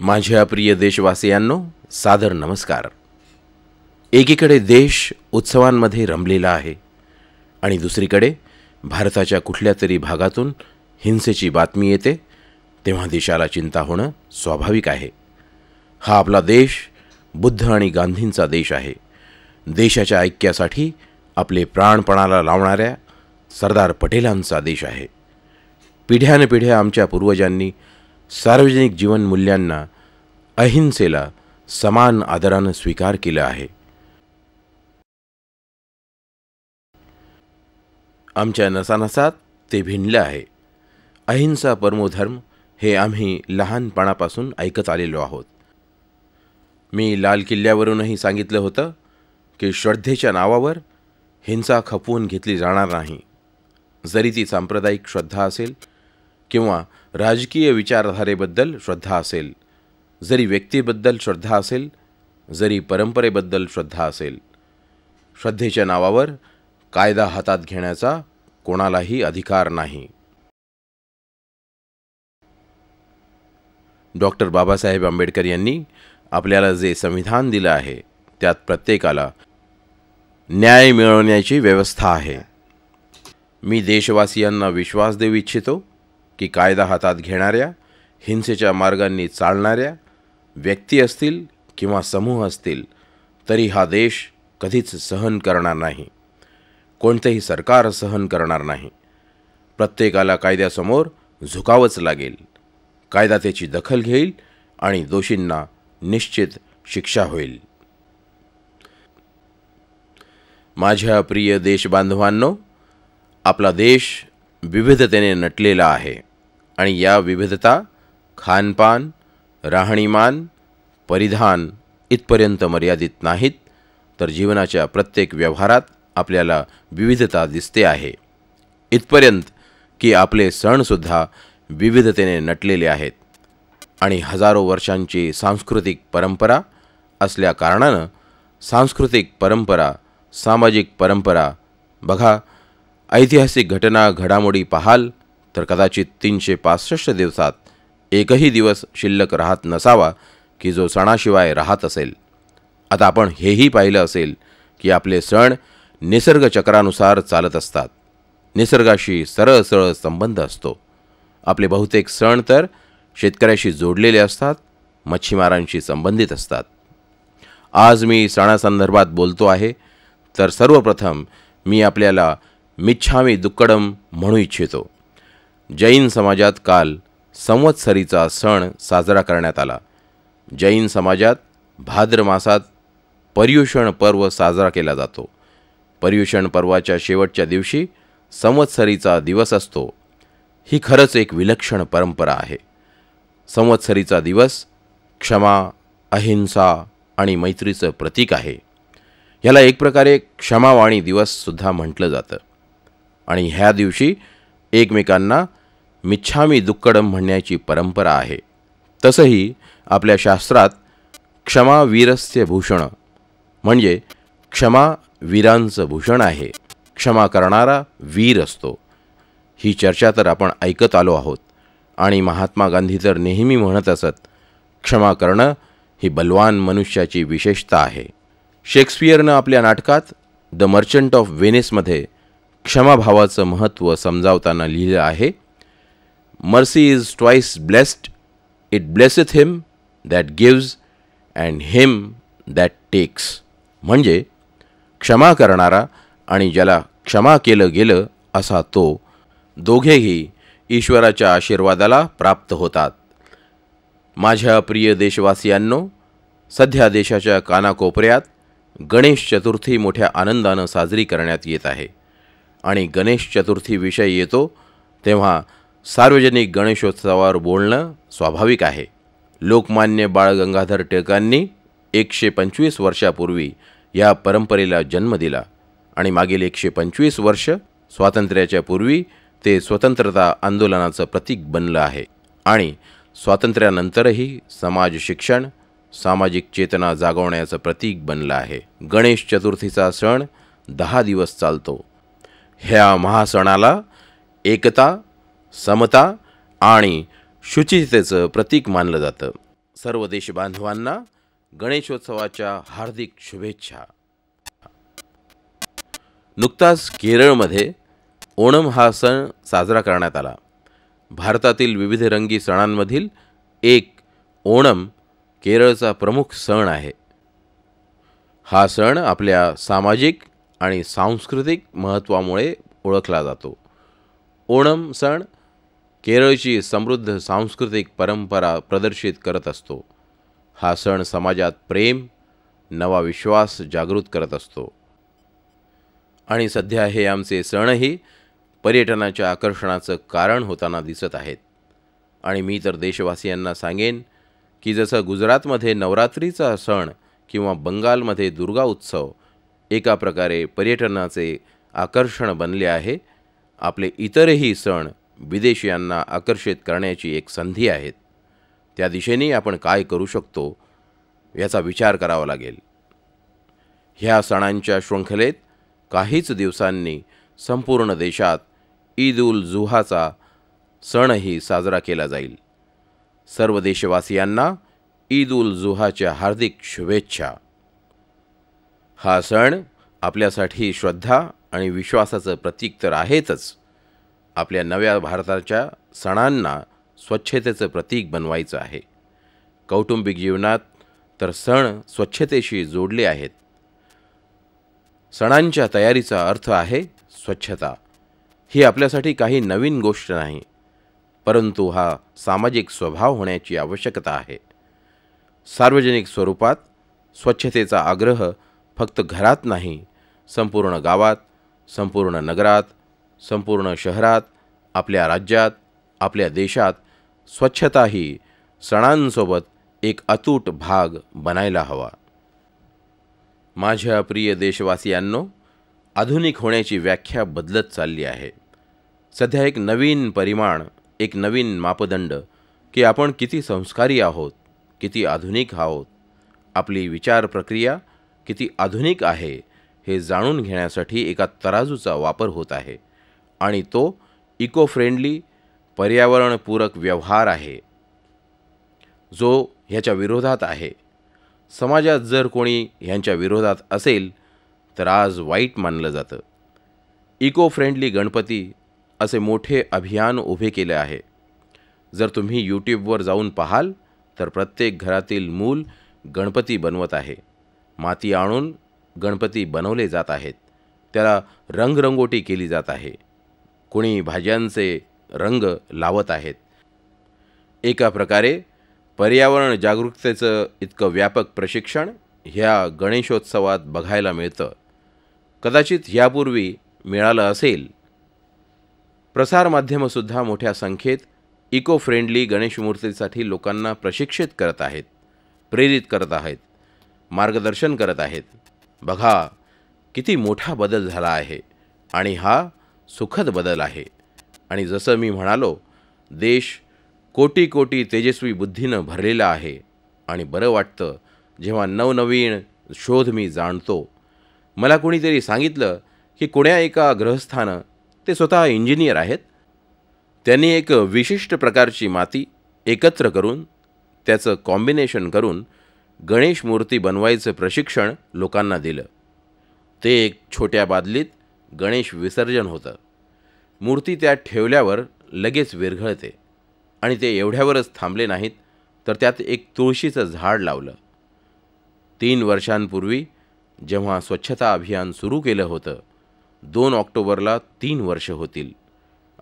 माझ्या प्रिय देशवासियांनो, सादर नमस्कार. एकीकडे देश उत्सवांमध्ये रमलेला आहे आणि दुसरीकडे भारताच्या कुठल्या तरी भागातून हिंसेची बातमी येते, तेव्हा देशाला चिंता होणं स्वाभाविक आहे. हा आपला देश बुद्ध आणि गांधींचा देश आहे. देशाच्या ऐक्यासाठी आपले प्राणपणाला लावणाऱ्या सरदार पटेलांचा देश आहे. पिढ्यानपिढ्या आमच्या पूर्वजांनी सार्वजनिक जीवन मूल्यांना, अहिंसेला समान आदरानं स्वीकार केला आहे. आमच्या नसानसात ते भिनलं आहे. अहिंसा परमोधर्म हे आम्ही लहानपणापासून ऐकत आलेलो आहोत. मी लाल किल्ल्यावरूनही सांगितलं होतं की श्रद्धेच्या नावावर हिंसा खपवून घेतली जाणार नाही. जरी ती सांप्रदायिक श्रद्धा असेल किंवा राजकीय विचारधारेबद्दल श्रद्धा असेल, जरी व्यक्तीबद्दल श्रद्धा असेल, जरी परंपरेबद्दल श्रद्धा असेल, श्रद्धेच्या नावावर कायदा हातात घेण्याचा कोणालाही अधिकार नाही. डॉक्टर बाबासाहेब आंबेडकर यांनी आपल्याला जे संविधान दिलं आहे त्यात प्रत्येकाला न्याय मिळवण्याची व्यवस्था आहे. मी देशवासियांना विश्वास देऊ इच्छितो की कायदा हातात घेणाऱ्या, हिंसेच्या मार्गांनी चालणाऱ्या व्यक्ती असतील किंवा समूह असतील तरी हा देश कधीच सहन करणार नाही. कोणतेही सरकार सहन करणार नाही. प्रत्येकाला कायद्यासमोर झुकावंच लागेल. कायदा त्याची दखल घेईल आणि दोषींना निश्चित शिक्षा होईल. माझ्या प्रिय देशबांधवांनो, आपला देश विविधतेने नटलेला आहे आणि या विविधता खानपान, राहणीमान, परिधान इथपर्यंत मर्यादित नाहीत, तर जीवनाच्या प्रत्येक व्यवहारात आपल्याला विविधता दिसते आहे. इथपर्यंत की आपले सणसुद्धा विविधतेने नटलेले आहेत आणि हजारो वर्षांची सांस्कृतिक परंपरा असल्या कारणानं सांस्कृतिक परंपरा, सामाजिक परंपरा, बघा, ऐतिहासिक घटना घडामोडी पाहाल तर कदाचित 365 दिवसात एकही दिवस शिल्लक राहत नसावा की जो सणाशिवाय राहत असेल. आता आपण हेही पाहिलं असेल की आपले सण निसर्गचक्रानुसार चालत असतात. निसर्गाशी सरळ सरळ संबंध असतो. आपले बहुतेक सण तर शेतकऱ्याशी जोडलेले असतात, मच्छीमारांशी संबंधित असतात. आज मी सणासंदर्भात बोलतो आहे तर सर्वप्रथम मी आपल्याला मिच्छामी दुक्कडम म्हणू इच्छितो. जैन समाजात काल संवत्सरीचा सण साजरा करण्यात आला. जैन समाजात भाद्र मासात पर्युषण पर्व साजरा केला जातो. पर्युषण पर्वाच्या शेवटच्या दिवशी संवत्सरीचा दिवस असतो. ही खरंच एक विलक्षण परंपरा आहे. संवत्सरीचा दिवस क्षमा, अहिंसा आणि मैत्रीचं प्रतीक आहे. ह्याला एक प्रकारे क्षमावाणी दिवससुद्धा म्हटलं जातं. आणि ह्या दिवशी एकमेकांना मिच्छामी दुक्कडम म्हणण्याची परंपरा आहे. तसंही आपल्या शास्त्रात क्षमा वीरस्य भूषण म्हणजे क्षमा वीरांचं भूषण आहे. क्षमा करणारा वीर असतो. ही चर्चा तर आपण ऐकत आलो आहोत आणि महात्मा गांधी तर नेहमी म्हणत असत, क्षमा करणं ही बलवान मनुष्याची विशेषता आहे. शेक्सपियरनं आपल्या नाटकात द मर्चंट ऑफ व्हेनिसमध्ये क्षमाभावाचं महत्त्व समजावताना लिहिलं आहे, mercy is twice blessed, it blesseth him that gives and him that takes. म्हणजे क्षमा करणारा आणि ज्याला क्षमा केलं गेलं असा तो, दोघेही ईश्वराच्या आशीर्वादाला प्राप्त होतात. माझ्या प्रिय देशवासियांनो, सध्या देशाच्या कानाकोपऱ्यात गणेश चतुर्थी मोठ्या आनंदानं साजरी करण्यात येत आहे आणि गणेश चतुर्थी विषय येतो तेव्हा सार्वजनिक गणेशोत्सवावर बोलणं स्वाभाविक आहे. लोकमान्य बाळ गंगाधर टिळकांनी 125 वर्षापूर्वी या परंपरेला जन्म दिला आणि मागील 125 वर्ष स्वातंत्र्याच्या पूर्वी ते स्वतंत्रता आंदोलनाचं प्रतीक बनलं आहे आणि स्वातंत्र्यानंतरही समाज शिक्षण, सामाजिक चेतना जागवण्याचं प्रतीक बनलं आहे. गणेश चतुर्थीचा सण 10 दिवस चालतो. ह्या महासणाला एकता, समता आणि शुचितेचं प्रतीक मानलं जातं. सर्व देशबांधवांना गणेशोत्सवाच्या हार्दिक शुभेच्छा. नुकताच केरळमध्ये ओणम हा सण साजरा करण्यात आला. भारतातील विविध रंगी सणांमधील एक ओणम केरळचा प्रमुख सण आहे. हा सण आपल्या सामाजिक आणि सांस्कृतिक महत्त्वामुळे ओळखला जातो. ओणम सण केरळची समृद्ध सांस्कृतिक परंपरा प्रदर्शित करत असतो. हा सण समाजात प्रेम, नवा विश्वास जागृत करत असतो. आणि सध्या हे आमचे सणही पर्यटनाच्या आकर्षणाचं कारण होताना दिसत आहेत. आणि मी तर देशवासियांना सांगेन की जसं गुजरातमध्ये नवरात्रीचा सण किंवा बंगालमध्ये दुर्गा उत्सव एका प्रकारे पर्यटनाचे आकर्षण बनले आहे, आपले इतरही सण विदेशीयांना आकर्षित करण्याची एक संधी आहेत. त्या दिशेने आपण काय करू शकतो याचा विचार करावा लागेल. ह्या सणांच्या शृंखलेत काहीच दिवसांनी संपूर्ण देशात ईद उल जुहाचा सणही साजरा केला जाईल. सर्व देशवासियांना ईद उल जुहाच्या हार्दिक शुभेच्छा. हा सण आपल्यासाठी श्रद्धा आणि विश्वासाचं प्रतीक तर आहेतच, आपल्या नव्या भारताच्या सणांना स्वच्छतेचं प्रतीक बनवायचं आहे. कौटुंबिक जीवनात तर सण स्वच्छतेशी जोडले आहेत. सणांच्या तयारीचा अर्थ आहे स्वच्छता. ही आपल्यासाठी काही नवीन गोष्ट नाही, परंतु हा सामाजिक स्वभाव होण्याची आवश्यकता आहे. सार्वजनिक स्वरूपात स्वच्छतेचा आग्रह फक्त घरात नाही, संपूर्ण गावात, संपूर्ण नगरात, संपूर्ण शहरात, आपल्या राज्यात, आपल्या देशात स्वच्छता ही सणांसोबत एक अतूट भाग बनायला हवा. माझ्या प्रिय देशवासियांनो, आधुनिक होण्याची व्याख्या बदलत चालली आहे. सध्या एक नवीन परिमाण, एक नवीन मापदंड की आपण किती संस्कारी आहोत, किती आधुनिक आहोत, आपली विचार प्रक्रिया किती आधुनिक आहे हे जाणून घेण्यासाठी एका तराजूचा वापर होत आहे. आणि तो इको फ्रेंडली, पर्यावरणपूरक व्यवहार आहे, जो ह्याच्या विरोधात आहे. समाजात जर कोणी ह्यांच्या विरोधात असेल तर आज वाईट मानलं जातं. इको फ्रेंडली गणपती असे मोठे अभियान उभे केले आहे. जर तुम्ही यूट्यूबवर जाऊन पाहाल तर प्रत्येक घरातील मूल गणपती बनवत आहे. माती आणून गणपती बनवले जात आहेत. त्याला रंगरंगोटी केली जात आहे. कोणी भाज्यांचे रंग लावत आहेत. एका प्रकारे पर्यावरण जागरूकतेचं इतकं व्यापक प्रशिक्षण ह्या गणेशोत्सवात बघायला मिळतं. कदाचित यापूर्वी मिळालं असेल. प्रसारमाध्यमंसुद्धा मोठ्या संख्येत इको फ्रेंडली गणेशमूर्तीसाठी लोकांना प्रशिक्षित करत आहेत, प्रेरित करत आहेत, मार्गदर्शन करत आहेत. बघा किती मोठा बदल झाला आहे आणि हा सुखद बदल आहे. आणि जसं मी म्हणालो, देश कोटी कोटी तेजस्वी बुद्धीनं भरलेला आहे. आणि बरं वाटतं जेव्हा नवनवीन शोध मी जाणतो. मला कोणीतरी सांगितलं की कोण्या एका ग्रहस्थानं, ते स्वतः इंजिनियर आहेत, त्यांनी एक विशिष्ट प्रकारची माती एकत्र करून त्याचं कॉम्बिनेशन करून गणेश मूर्ती बनवायचं प्रशिक्षण लोकांना दिलं. ते एक छोट्या बादलीत गणेश विसर्जन होतं. मूर्ती त्यात ठेवल्यावर लगेच विरघळते. आणि ते एवढ्यावरच थांबले नाहीत, तर त्यात एक तुळशीचं झाड लावलं. 3 वर्षांपूर्वी जेव्हा स्वच्छता अभियान सुरू केलं होतं, 2 ऑक्टोबरला 3 वर्ष होतील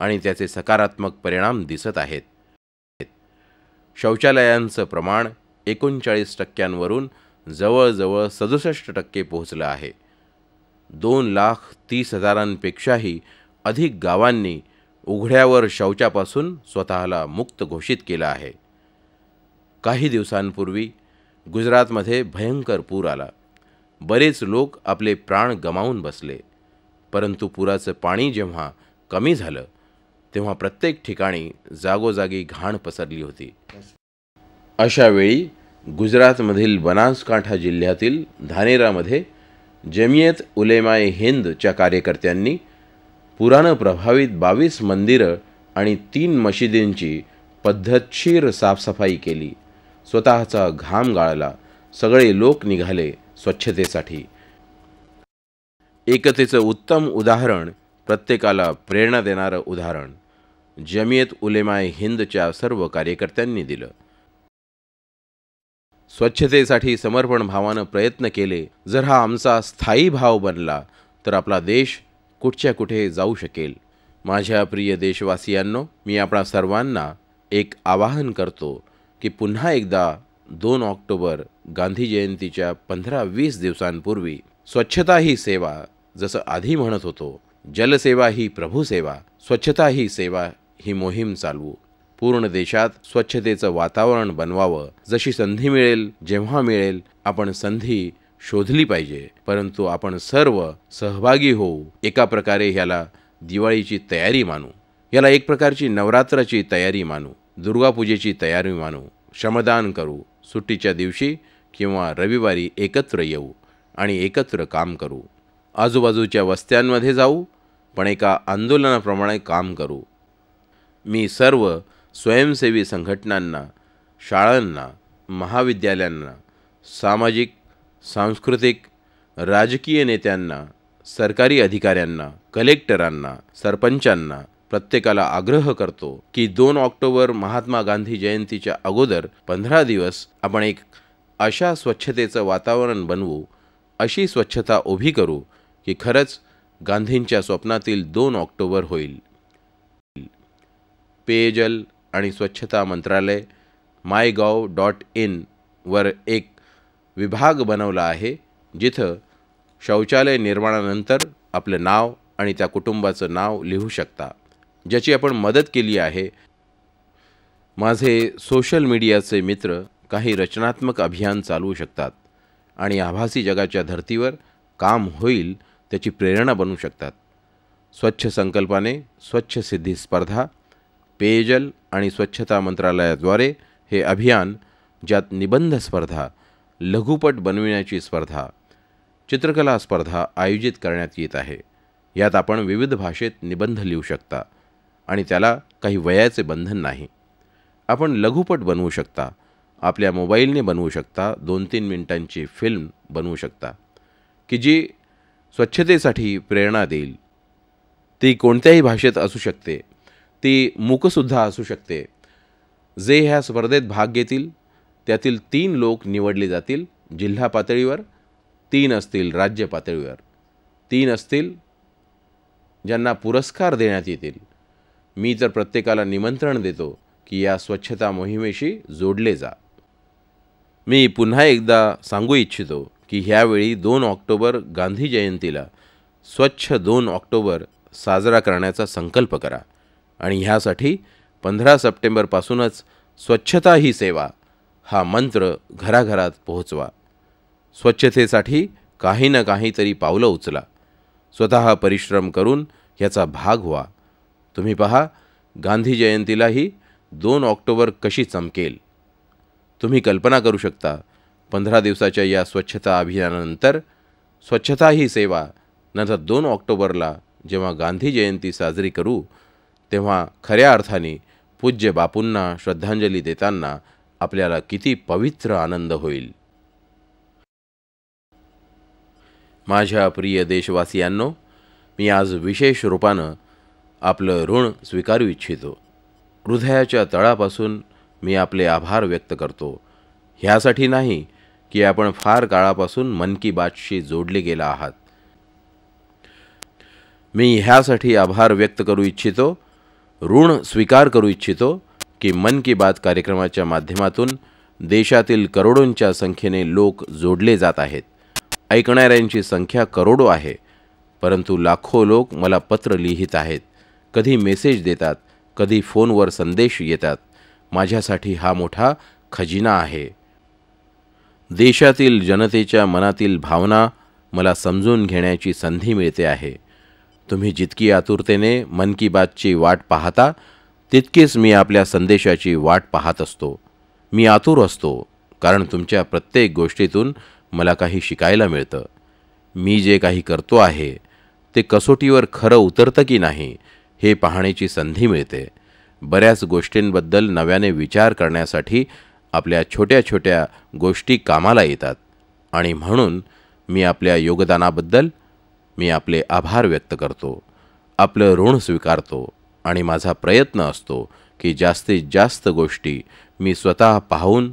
आणि त्याचे सकारात्मक परिणाम दिसत आहेत. शौचालयांचं प्रमाण 39% जवळजवळ 67% पोहोचलं आहे. 2,30,000पेक्षाही अधिक गावांनी उघड्यावर शौचापासून स्वतःला मुक्त घोषित केलं आहे. काही दिवसांपूर्वी गुजरातमध्ये भयंकर पूर आला. बरेच लोक आपले प्राण गमावून बसले. परंतु पुराचं पाणी जेव्हा कमी झालं तेव्हा प्रत्येक ठिकाणी जागोजागी घाण पसरली होती. अशा वेळी गुजरातमधील बनासकांठा जिल्ह्यातील धानेरामध्ये जमियत उलेमाए हिंदच्या कार्यकर्त्यांनी पुरानं प्रभावित 22 मंदिरं आणि 3 मशिदींची पद्धतशीर साफसफाई केली. स्वतःचा घाम गाळला. सगळे लोक निघाले स्वच्छतेसाठी. एकतेचं उत्तम उदाहरण, प्रत्येकाला प्रेरणा देणारं उदाहरण जमियत उलेमाए हिंदच्या सर्व कार्यकर्त्यांनी दिलं. स्वच्छतेसाठी समर्पण भावानं प्रयत्न केले. जर हा आमचा स्थायी भाव बनला तर आपला देश कुठच्या कुठे जाऊ शकेल. माझ्या प्रिय देशवासियांनो, मी आपणा सर्वांना एक आवाहन करतो की पुन्हा एकदा 2 ऑक्टोबर गांधी जयंतीच्या 15-20 दिवसांपूर्वी स्वच्छता ही सेवा, जसं आधी म्हणत होतो, जलसेवा ही प्रभुसेवा, स्वच्छता ही सेवा ही मोहीम चालवू. पूर्ण देशात स्वच्छतेचं वातावरण बनवावं. जशी संधी मिळेल, जेव्हा मिळेल, आपण संधी शोधली पाहिजे. परंतु आपण सर्व सहभागी होऊ. एका प्रकारे ह्याला दिवाळीची तयारी मानू, याला एक प्रकारची नवरात्राची तयारी मानू, दुर्गापूजेची तयारी मानू. श्रमदान करू. सुट्टीच्या दिवशी किंवा रविवारी एकत्र येऊ आणि एकत्र काम करू. आजूबाजूच्या वस्त्यांमध्ये जाऊ, पण एका आंदोलनाप्रमाणे काम करू. मी सर्व स्वयंसेवी संघटनांना, शाळांना, महाविद्यालयांना, सामाजिक, सांस्कृतिक, राजकीय नेत्यांना, सरकारी अधिकाऱ्यांना, कलेक्टरांना, सरपंचांना, प्रत्येकाला आग्रह करतो की 2 ऑक्टोबर महात्मा गांधी जयंतीच्या अगोदर 15 दिवस आपण एक अशा स्वच्छतेचं वातावरण बनवू, अशी स्वच्छता उभी करू की खरंच गांधींच्या स्वप्नातील 2 ऑक्टोबर होईल. पेयजल आणि स्वच्छता मंत्रालय mygov.in वर एक विभाग बनवला आहे, जिथं शौचालय निर्माणानंतर आपलं नाव आणि त्या कुटुंबाचं नाव लिहू शकता, ज्याची आपण मदत केली आहे. माझे सोशल मीडियाचे मित्र काही रचनात्मक अभियान चालवू शकतात आणि आभासी जगाच्या धर्तीवर काम होईल त्याची प्रेरणा बनू शकतात. स्वच्छ संकल्पाने स्वच्छ सिद्धी स्पर्धा, पेयजल आणि स्वच्छता मंत्रालयाद्वारे हे अभियान, ज्यात निबंध स्पर्धा, लघुपट बनविण्याची स्पर्धा, चित्रकला स्पर्धा आयोजित करण्यात येत आहे. यात आपण विविध भाषेत निबंध लिहू शकता आणि त्याला काही वयाचे बंधन नाही. आपण लघुपट बनवू शकता, आपल्या मोबाईलने बनवू शकता, 2-3 मिनिटांची फिल्म बनवू शकता की जी स्वच्छतेसाठी प्रेरणा देईल. ती कोणत्याही भाषेत असू शकते, ती मूकसुद्धा असू शकते. जे ह्या स्पर्धेत भाग घेतील त्यातील 3 लोक निवडले जातील. जिल्हा पातळीवर 3 असतील, राज्य पातळीवर 3 असतील ज्यांना पुरस्कार देण्यात येतील. मी तर प्रत्येकाला निमंत्रण देतो की या स्वच्छता मोहिमेशी जोडले जा. मी पुन्हा एकदा सांगू इच्छितो की ह्यावेळी 2 ऑक्टोबर गांधी जयंतीला स्वच्छ 2 ऑक्टोबर साजरा करण्याचा संकल्प करा आणि ह्यासाठी 15 सप्टेंबरपासूनच स्वच्छता ही सेवा हा मंत्र घराघरात पोहोचवा. स्वच्छतेसाठी काही ना काहीतरी पावलं उचला. स्वतः परिश्रम करून याचा भाग व्हा. तुम्ही पहा, गांधी जयंतीलाही 2 ऑक्टोबर कशी चमकेल. तुम्ही कल्पना करू शकता, 15 दिवसाच्या या स्वच्छता अभियानानंतर स्वच्छता ही सेवा नंतर 2 ऑक्टोबरला जेव्हा गांधी जयंती साजरी करू, तेव्हा खऱ्या अर्थाने पूज्य बापूंना श्रद्धांजली देताना आपल्याला किती पवित्र आनंद होईल. माझ्या प्रिय देशवासियांनो, मी आज विशेष रूपानं आपलं ऋण स्वीकारू इच्छितो. हृदयाच्या तळापासून मी आपले आभार व्यक्त करतो. ह्यासाठी नाही की आपण फार काळापासून मन की बातशी जोडले गेला आहात. मी ह्यासाठी आभार व्यक्त करू इच्छितो, ऋण स्वीकार करू इच्छितो की मन की बात कार्यक्रमाच्या माध्यमातून देशातील करोडोंच्या संख्येने लोक जोडले जात आहेत. ऐकणाऱ्यांची संख्या करोडो आहे, परंतु लाखो लोक मला पत्र लिहित आहेत, कधी मेसेज देतात, कधी फोनवर संदेश येतात. माझ्यासाठी हा मोठा खजिना आहे. देशातील जनतेच्या मनातील भावना मला समजून घेण्याची संधी मिळते आहे. तुम्ही जितकी आतुरतेने मन की बातची वाट पाहता, तितकीच मी आपल्या संदेशाची वाट पाहत असतो. मी आतुर असतो, कारण तुमच्या प्रत्येक गोष्टीतून मला काही शिकायला मिळतं. मी जे काही करतो आहे ते कसोटीवर खरं उतरतं की नाही हे पाहण्याची संधी मिळते. बऱ्याच गोष्टींबद्दल नव्याने विचार करण्यासाठी आपल्या छोट्या छोट्या गोष्टी कामाला येतात आणि म्हणून मी आपल्या योगदानाबद्दल मी आपले आभार व्यक्त करतो, आपलं ऋण स्वीकारतो आणि माझा प्रयत्न असतो की जास्तीत जास्त गोष्टी मी स्वतः पाहून,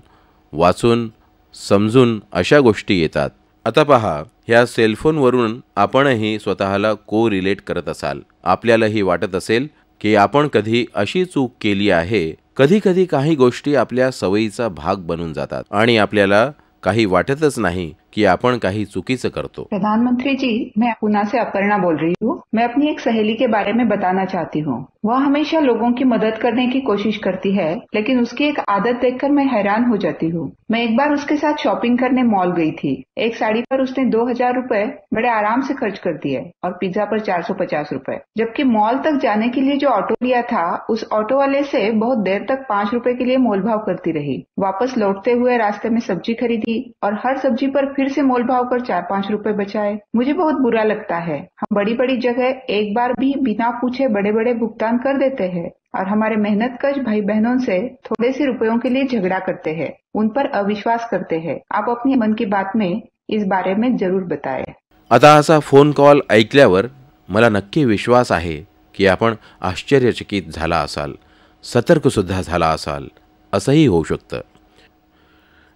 वाचून, समजून अशा गोष्टी येतात. आता पहा, ह्या सेलफोनवरून आपणही स्वतःला रिलेट करत असाल. आपल्यालाही वाटत असेल की आपण कधी अशी चूक केली आहे. कधी काही गोष्टी आपल्या सवयीचा भाग बनून जातात आणि आपल्याला काही वाटतच नाही कि आपण काही चुकीचं करतो. प्रधानमंत्री जी, मैं पुणे से अपर्णा बोल रही हूँ. मैं अपनी एक सहेली के बारे में बताना चाहती हूँ. वह हमेशा लोगों की मदद करने की कोशिश करती है, लेकिन उसकी एक आदत देखकर मैं हैरान हो जाती हूँ. मैं एक बार उसके साथ शॉपिंग करने मॉल गई थी. एक साड़ी पर उसने 2000 रुपए बड़े आराम से खर्च कर दिए और पिज्जा पर 450 रुपए. जबकि मॉल तक जाने के लिए जो ऑटो लिया था, उस ऑटो वाले से बहुत देर तक 5 रुपए के लिए मोलभाव करती रही. वापस लौटते हुए रास्ते में सब्जी खरीदी और हर सब्जी पर फिर से मोलभाव कर 4-5 रुपए बचाए. मुझे बहुत बुरा लगता है. हम बड़ी बड़ी जगह एक बार भी बिना पूछे बड़े बड़े भुगतान कर देते हैं और हमारे मेहनतकश भाई बहनों से थोड़े से रुपयों के लिए झगड़ा करते हैं, उन पर अविश्वास करते हैं. आप अपनी मन की बात में इस बारे में जरूर बताएं. आता असा फोन कॉल ऐकल्यावर मला नक्की विश्वास आहे की आपण आश्चर्यचकित झाला असाल, सतर्कसुद्धा झाला असाल. असंही होऊ शकतं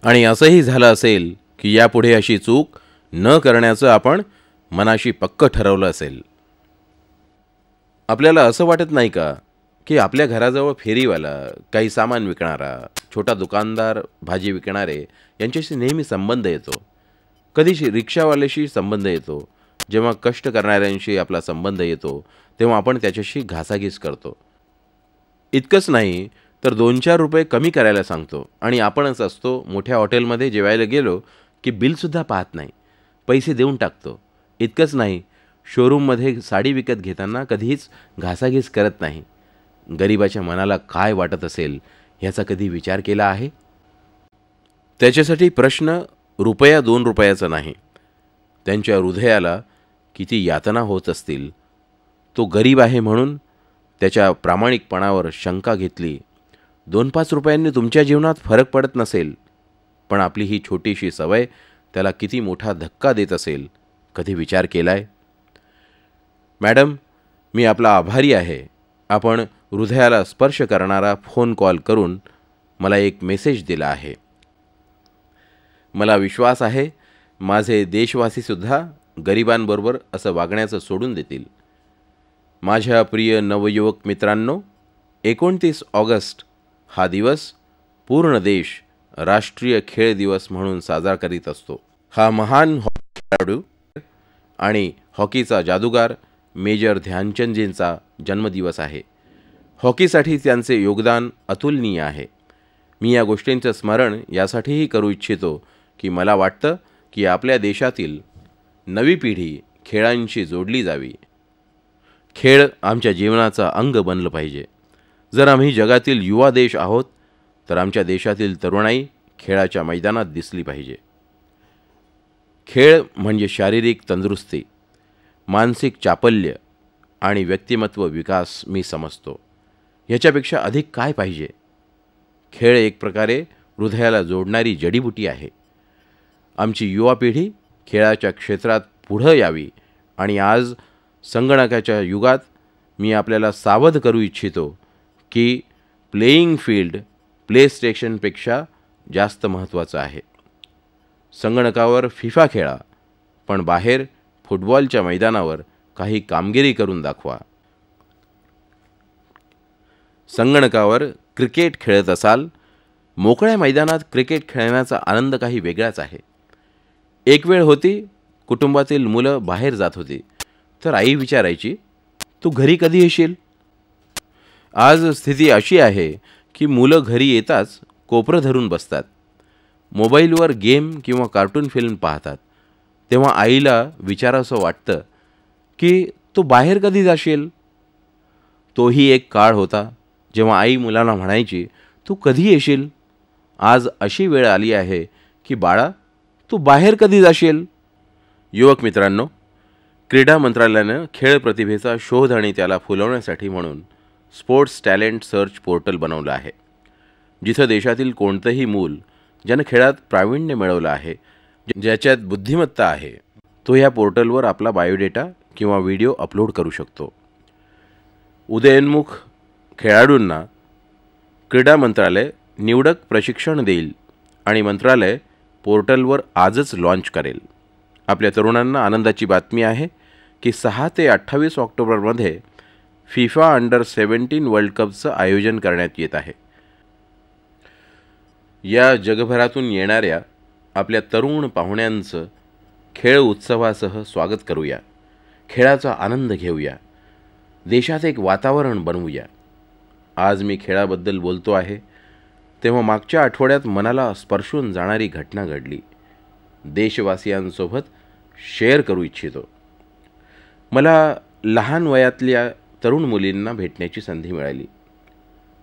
आणि असंही झालं असेल की यापुढे अशी चूक न करण्याचं आपण मनाशी पक्क ठरवलं असेल. आपल्याला असं वाटत नाही का की आपल्या घराजवळ फेरीवाला, काही सामान विकणारा, छोटा दुकानदार, भाजी विकणारे यांच्याशी नेहमी संबंध येतो. कधी रिक्षावाल्याशी संबंध येतो. जेव्हा कष्ट करणाऱ्यांशी आपला संबंध येतो तेव्हा आपण त्याच्याशी घासाघीस करतो. इतकंच नाही तर 2-4 रुपये कमी करायला सांगतो आणि आपणच असतो मोठ्या हॉटेलमध्ये जेवायला गेलो की बिलसुद्धा पाहत नाही, पैसे देऊन टाकतो. इतकंच नाही, शोरूममध्ये साडी विकत घेताना कधीच घासाघीस करत नाही. गरिबाच्या मनाला काय वाटत असेल ह्याचा कधी विचार केला आहे? त्याच्यासाठी प्रश्न ₹1-2 रुपयाचा नाही, त्यांच्या हृदयाला किती यातना होत असतील. तो गरीब आहे म्हणून त्याच्या प्रामाणिकपणावर शंका घेतली. 2-5 रुपयांनी तुमच्या जीवनात फरक पडत नसेल, पण आपली ही छोटीशी सवय त्याला किती मोठा धक्का देत असेल, कधी विचार केलाय? मॅडम, मी आपला आभारी आहे. आपण हृदयाला स्पर्श करणारा फोन कॉल करून मला एक मेसेज दिला आहे. मला विश्वास आहे माझे देशवासीसुद्धा गरिबांबरोबर असं वागण्याचं सोडून देतील. माझ्या प्रिय नवयुवक मित्रांनो, 29 ऑगस्ट हा दिवस पूर्ण देश राष्ट्रीय खेळ दिवस म्हणून साजरा करीत असतो. हा महान हॉकी खेळाडू आणि हॉकीचा जादूगार मेजर ध्यानचंदजींचा जन्मदिवस आहे. हॉकीसाठी त्यांचे योगदान अतुलनीय आहे. मी या गोष्टींचं स्मरण यासाठीही करू इच्छितो की मला वाटतं की आपल्या देशातील नवी पिढी खेळांशी जोडली जावी. खेळ आमच्या जीवनाचा अंग बनलं पाहिजे. जर आम्ही जगातील युवा देश आहोत तर आमच्या देशातील तरुणाई खेळाच्या मैदानात दिसली पाहिजे. खेळ म्हणजे शारीरिक तंदुरुस्ती, मानसिक चापल्य आणि व्यक्तिमत्व विकास मी समजतो. ह्याच्यापेक्षा अधिक काय पाहिजे? खेळ एक प्रकारे हृदयाला जोडणारी जडीबुटी आहे. आमची युवा पिढी खेळाच्या क्षेत्रात पुढं यावी आणि आज संगणकाच्या युगात मी आपल्याला सावध करू इच्छितो की प्लेइंग फील्ड प्ले स्टेशनपेक्षा जास्त महत्त्वाचं आहे. संगणकावर फिफा खेळा, पण बाहेर फुटबॉलच्या मैदानावर काही कामगिरी करून दाखवा. संगणकावर क्रिकेट खेळत असाल, मोकळ्या मैदानात क्रिकेट खेळण्याचा आनंद काही वेगळाच आहे. एक वेळ होती, कुटुंबातील मुलं बाहेर जात होती तर आई विचारायची, तू घरी कधी येशील? आज स्थिती अशी आहे की मुलं घरी येताच कोपरं धरून बसतात, मोबाईलवर गेम किंवा कार्टून फिल्म पाहतात. तेव्हा आईला विचारावंसं वाटतं की तू बाहेर कधी जाशील? तोही एक काळ होता जेव्हा आई मुलाला म्हणायची, तू कधी येशील? आज अशी वेळ आली आहे की बाळा, तू बाहेर कधी जाशील? युवक मित्रांनो, क्रीडा मंत्रालयानं खेळ प्रतिभेचा शोध आणि त्याला फुलवण्यासाठी म्हणून स्पोर्ट्स टॅलेंट सर्च पोर्टल बनवलं आहे, जिथं देशातील कोणतंही मूल ज्यानं खेळात प्रावीण्य मिळवलं आहे, ज्याच्यात बुद्धिमत्ता आहे, तो या पोर्टलवर आपला बायोडेटा किंवा व्हिडिओ अपलोड करू शकतो. उदयोन्मुख खेळाडूंना क्रीडा मंत्रालय निवडक प्रशिक्षण देईल आणि मंत्रालय पोर्टलवर आजच लॉन्च करेल. आपल्या तरुणांना आनंदाची बातमी आहे की 6 ते 28 ऑक्टोबरमध्ये फिफा अंडर-17 वर्ल्ड कपचं आयोजन करण्यात येत आहे. या जगभरातून येणाऱ्या आपल्या तरुण पाहुण्यांचं खेळ उत्सवासह स्वागत करूया. खेळाचा आनंद घेऊया. देशात एक वातावरण बनवूया. आज मी खेळाबद्दल बोलतो आहे तेव्हा मागच्या आठवड्यात मनाला स्पर्शून जाणारी घटना घडली. देशवासियांसोबत शेअर करू इच्छितो. मला लहान वयातल्या तरुण मुलींना भेटण्याची संधी मिळाली.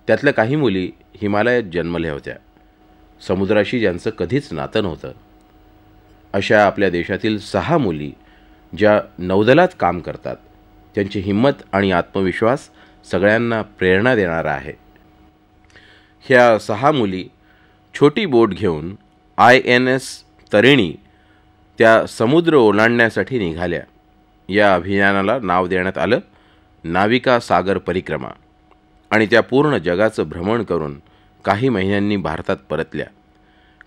त्यातल्या काही मुली हिमालयात जन्मल्या होत्या, समुद्राशी ज्यांचं कधीच नातं नव्हतं. अशा आपल्या देशातील 6 मुली ज्या नौदलात काम करतात, त्यांची हिंमत आणि आत्मविश्वास सगळ्यांना प्रेरणा देणारा आहे. ह्या 6 मुली छोटी बोट घेऊन INS तरिणी त्या समुद्र ओलांडण्यासाठी निघाल्या. या अभियानाला नाव देण्यात आलं नाविका सागर परिक्रमा आणि त्या पूर्ण जगाचं भ्रमण करून काही महिन्यांनी भारतात परतल्या.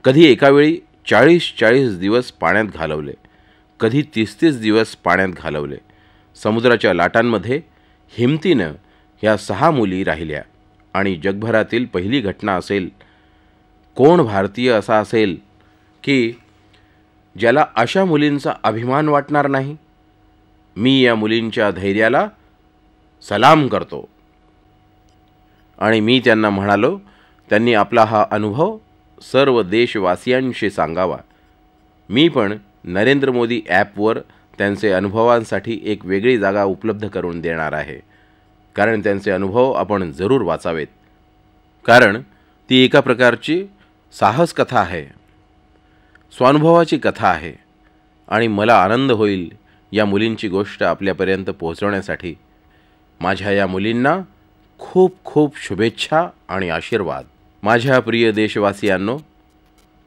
कधी एकावेळी 40-40 दिवस पाण्यात घालवले, कधी 30-30 दिवस पाण्यात घालवले. समुद्राच्या लाटांमध्ये हिमतीनं ह्या 6 मुली राहिल्या आणि जगभरातील पहिली घटना असेल, कोण भारतीय असा असेल की ज्याला अशा मुलींचा अभिमान वाटणार नाही. मी या मुलींच्या धैर्याला सलाम करतो. आणि मी त्यांना म्हणालो, त्यांनी आपला हा अनुभव सर्व देशवासियांशी सांगावा. मी पण नरेंद्र मोदी ॲपवर त्यांचे अनुभवांसाठी एक वेगळी जागा उपलब्ध करून देणार आहे, कारण त्यांचे अनुभव आपण जरूर वाचावेत. कारण ती एका प्रकारची साहस कथा आहे, स्वानुभवाची कथा आहे आणि मला आनंद होईल या मुलींची गोष्ट आपल्यापर्यंत पोहोचवण्यासाठी. माझ्या या मुलींना खूप खूप शुभेच्छा आणि आशीर्वाद. माझ्या प्रिय देशवासियांनो,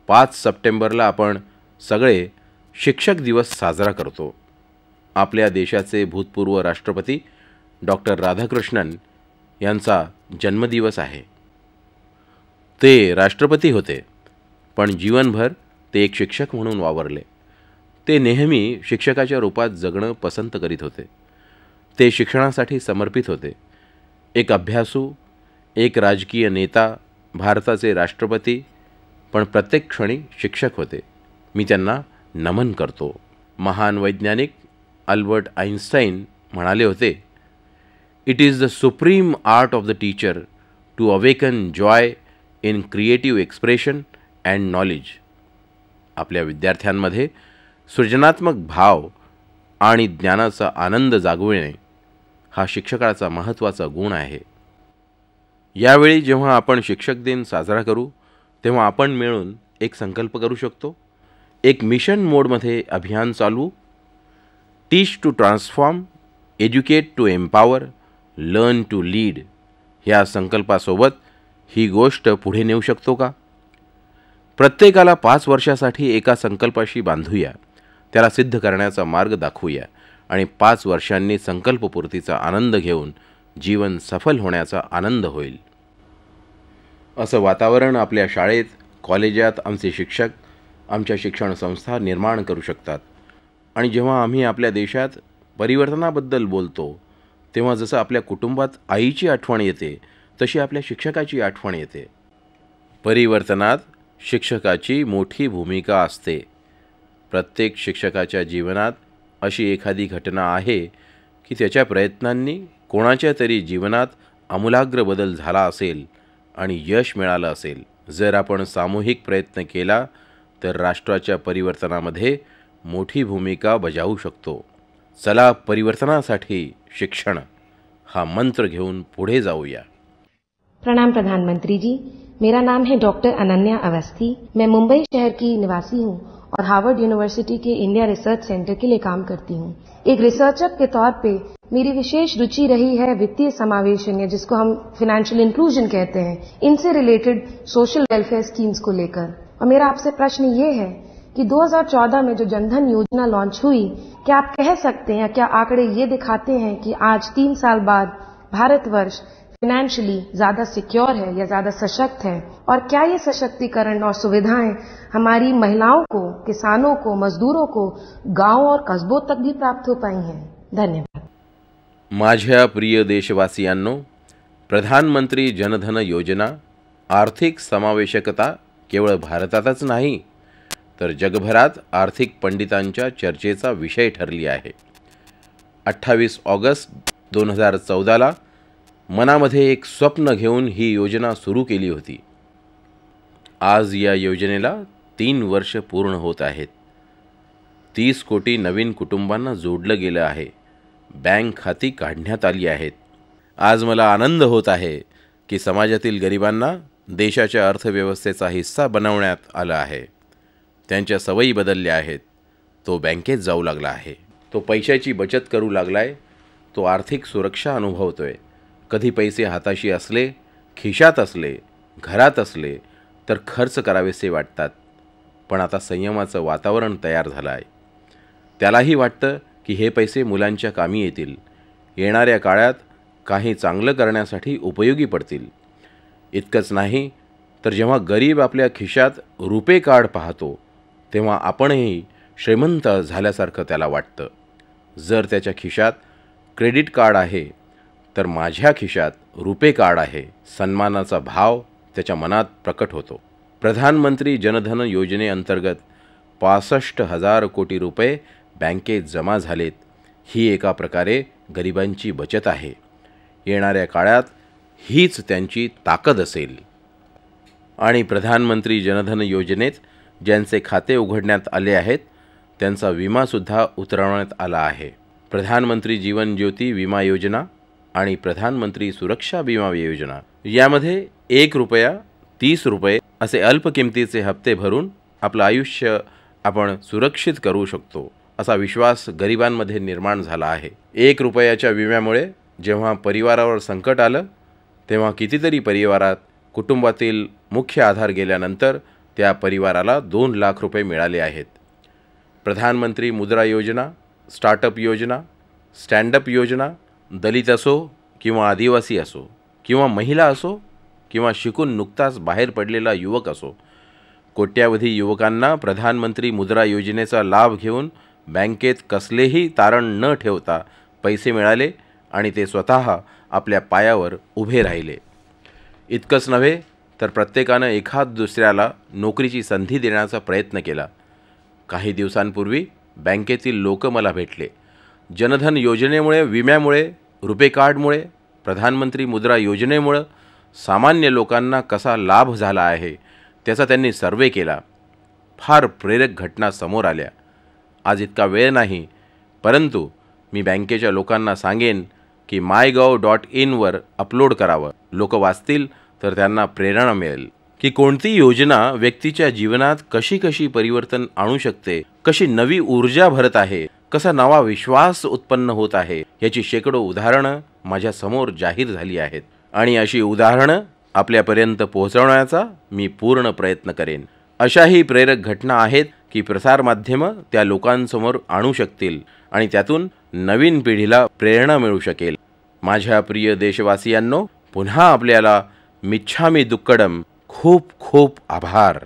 5 सप्टेंबरला आपण सगळे शिक्षक दिवस साजरा करतो. आपल्या देशाचे भूतपूर्व राष्ट्रपती डॉक्टर राधाकृष्णन यांचा जन्मदिवस आहे. ते राष्ट्रपती होते, पण जीवनभर ते एक शिक्षक म्हणून वावरले. ते नेहमी शिक्षकाच्या रूपात जगणं पसंत करीत होते. ते शिक्षणासाठी समर्पित होते. एक अभ्यासू, एक राजकीय नेता, भारताचे राष्ट्रपती, पण प्रत्येक क्षणी शिक्षक होते. मी त्यांना नमन करतो. महान वैज्ञानिक अल्बर्ट आइन्स्टाईन म्हणाले होते, it is the supreme art of the teacher to awaken joy in creative expression and knowledge. आपल्या विद्यार्थ्यांमध्ये सृजनात्मक भाव आणि ज्ञानाचा आनंद जागविणे हा शिक्षकाचा महत्त्वाचा गुण आहे. यावेळी जेव्हा आपण शिक्षक दिन साजरा करू तेव्हा आपण मिळून एक संकल्प करू शकतो. एक मिशन मोडमध्ये अभियान चालवू. Teach to transform, educate to empower, learn to lead ह्या संकल्पासोबत ही गोष्ट पुढे नेऊ शकतो का? प्रत्येकाला 5 वर्षासाठी एका संकल्पाशी बांधूया, त्याला सिद्ध करण्याचा मार्ग दाखवूया आणि 5 वर्षांनी संकल्पपूर्तीचा आनंद घेऊन जीवन सफल होण्याचा आनंद होईल. असं वातावरण आपल्या शाळेत, कॉलेजात आमचे शिक्षक, आमच्या शिक्षण संस्था निर्माण करू शकतात. आणि जेव्हा आम्ही आपल्या देशात परिवर्तनाबद्दल बोलतो तेव्हा जसं आपल्या कुटुंबात आईची आठवण येते तशी आपल्या शिक्षकाची आठवण येते. परिवर्तनात शिक्षकाची मोठी भूमिका असते. प्रत्येक शिक्षकाच्या जीवनात अशी एखादी घटना आहे की त्याच्या प्रयत्नांनी कोणाच्या तरी जीवनात आमूलाग्र बदल झाला असेल आणि यश मिळालं असेल. जर आपण सामूहिक प्रयत्न केला तर राष्ट्राच्या परिवर्तनामध्ये मोठी भूमिका बजावू शकतो. चला परिवर्तनासाठी शिक्षण हा मंत्र घेऊन पुढे जाऊया. प्रणाम प्रधानमंत्री जी, मेरा नाम है डॉक्टर अनन्या अवस्थी. मैं मुंबई शहर की निवासी हूँ और हार्वर्ड यूनिवर्सिटी के इंडिया रिसर्च सेंटर के लिए काम करती हूँ। एक रिसर्चर के तौर पे मेरी विशेष रुचि रही है वित्तीय समावेशन, या जिसको हम फाइनेंशियल इंक्लूजन कहते हैं, इनसे रिलेटेड सोशल वेलफेयर स्कीम्स को लेकर। और मेरा आपसे प्रश्न ये है कि 2014 में जो जनधन योजना लॉन्च हुई, क्या आप कह सकते हैं, क्या आंकड़े ये दिखाते हैं कि आज 3 साल बाद भारतवर्ष फाइनेंशियली ज्यादा सिक्योर है या ज्यादा सशक्त है? और क्या ये सशक्तिकरण और सुविधाएं हमारी महिलाओं को, किसानों को, मजदूरों को गांव और कस्बों तक भी प्राप्त हो पाई हैं? धन्यवाद। माझ्या प्रिय देशवासियांनो, प्रधानमंत्री जनधन योजना आर्थिक समावेशकता केवळ भारतातच नाही तर जगभरात आर्थिक पंडितांच्या चर्चेचा विषय ठरली आहे। 28 ऑगस्ट 2014ला मनामध्ये एक स्वप्न घेऊन ही योजना सुरू केली होती। आज या योजनेला 3 वर्ष पूर्ण होत आहेत। 30 कोटी नवीन कुटुंबांना जोडलं गेलं आहे। बँक खाती काढण्यात आली आहेत। आज मला आनंद होत आहे की समाजातील गरिबांना देशाच्या अर्थव्यवस्थेचा हिस्सा बनवण्यात आलं आहे। त्यांच्या सवयी बदलल्या आहेत। तो बँकेत जाऊ लागला आहे। तो पैशाची बचत करू लागलाय। तो आर्थिक सुरक्षा अनुभवतोय। कधी पैसे हाताशी असले, खिशात असले, घरात असले तर खर्च करावेसे वाटतात, पण आता संयमाचं वातावरण तयार झालं आहे। त्यालाही वाटतं की हे पैसे मुलांच्या कामी येतील, येणाऱ्या काळात काही चांगलं करण्यासाठी उपयोगी पडतील। इतकंच नाही तर जेव्हा गरीब आपल्या खिशात रुपे कार्ड पाहतो तेव्हा आपणही श्रीमंत झाल्यासारखं त्याला वाटतं। जर त्याच्या खिशात क्रेडिट कार्ड आहे तर माझ्या खिशात रुपे कार्ड आहे, सन्मानाचा भाव त्याच्या मनात प्रकट होतो। प्रधानमंत्री जनधन योजनेअंतर्गत 65,000 कोटी रुपये बँकेत जमा झालेत। ही एका प्रकारे गरिबांची बचत आहे। येणाऱ्या काळात हीच त्यांची ताकद असेल। आणि प्रधानमंत्री जनधन योजनेत ज्यांचे खाते उघडण्यात आले आहेत त्यांचा विमासुद्धा उतरवण्यात आला आहे। प्रधानमंत्री जीवन ज्योती विमा योजना आणि प्रधानमंत्री सुरक्षा विमा योजना यामध्ये 1 रुपया 30 रुपये असे अल्प किमतीचे हप्ते भरून आपलं आयुष्य आपण सुरक्षित करू शकतो असा विश्वास गरिबांमध्ये निर्माण झाला आहे। 1 रुपयाच्या विम्यामुळे जेव्हा परिवारावर संकट आलं तेव्हा कितीतरी परिवारात कुटुंबातील मुख्य आधार गेल्यानंतर त्या परिवाराला 2 लाख रुपये मिळाले आहेत। प्रधानमंत्री मुद्रा योजना, स्टार्टअप योजना, स्टँडअप योजना, दलित असो किंवा आदिवासी असो किंवा महिला असो किंवा शिकून नुकताच बाहेर पडलेला युवक असो, कोट्यावधी युवकांना प्रधानमंत्री मुद्रा योजनेचा लाभ घेऊन बँकेत कसलेही तारण न ठेवता पैसे मिळाले आणि ते स्वतः आपल्या पायावर उभे राहिले। इतकंच नव्हे तर प्रत्येकानं एखाद दुसऱ्याला नोकरीची संधी देण्याचा प्रयत्न केला। काही दिवसांपूर्वी बँकेतील लोक मला भेटले। जनधन योजनेमुळे, विम्यामुळे, रुपे कार्डमुळे, प्रधानमंत्री मुद्रा योजनेमुळे सामान्य लोकांना कसा लाभ झाला आहे त्याचा त्यांनी सर्वे केला। फार प्रेरक घटना समोर आल्या। आज इतका वेळ नाही, परंतु मी बँकेच्या लोकांना सांगेन की mygov.in वर अपलोड करावं। लोक वाचतील तर त्यांना प्रेरणा मिळेल की कोणती योजना व्यक्तीच्या जीवनात कशी कशी परिवर्तन आणू शकते, कशी नवी ऊर्जा भरत आहे, कसा नवा विश्वास उत्पन्न होत आहे याची शेकडो उदाहरणं माझ्या समोर जाहीर झाली आहेत। आणि अशी उदाहरणं आपल्यापर्यंत पोहोचवण्याचा मी पूर्ण प्रयत्न करेन। अशाही प्रेरक घटना आहेत की प्रसार माध्यमं त्या लोकांसमोर आणू शकतील आणि त्यातून नवीन पिढीला प्रेरणा मिळू शकेल। माझ्या प्रिय देशवासियांनो, पुन्हा आपल्याला मिच्छामी दुक्कडम खूप खूप आभार।